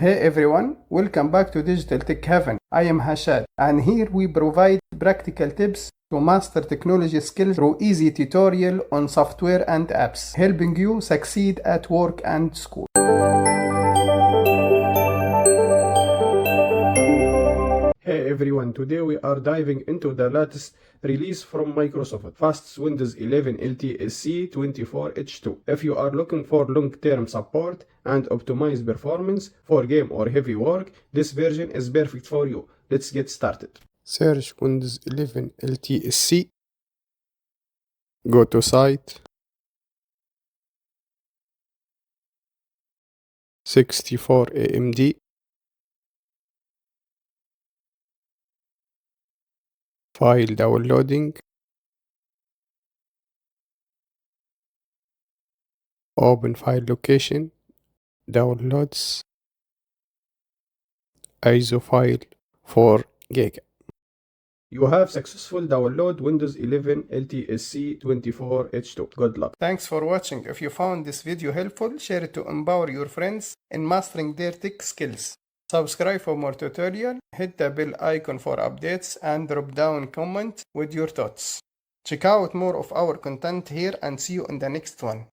Hey everyone, welcome back to Digital Tech Heaven. I am Hashad, and here we provide practical tips to master technology skills through easy tutorial on software and apps, helping you succeed at work and school. Hey everyone, today we are diving into the latest release from Microsoft, Fast's Windows 11 LTSC 24H2. If you are looking for long-term support and optimized performance for game or heavy work, this version is perfect for you. Let's get started. Search Windows 11 LTSC. Go to site. 64 AMD. File downloading. Open file location. Downloads. ISO file 4 GB. You have successful download Windows 11 LTSC 24H2. Good luck. Thanks for watching. If you found this video helpful, share it to empower your friends in mastering their tech skills. Subscribe for more tutorial, hit the bell icon for updates, and drop down comment with your thoughts. Check out more of our content here and see you in the next one.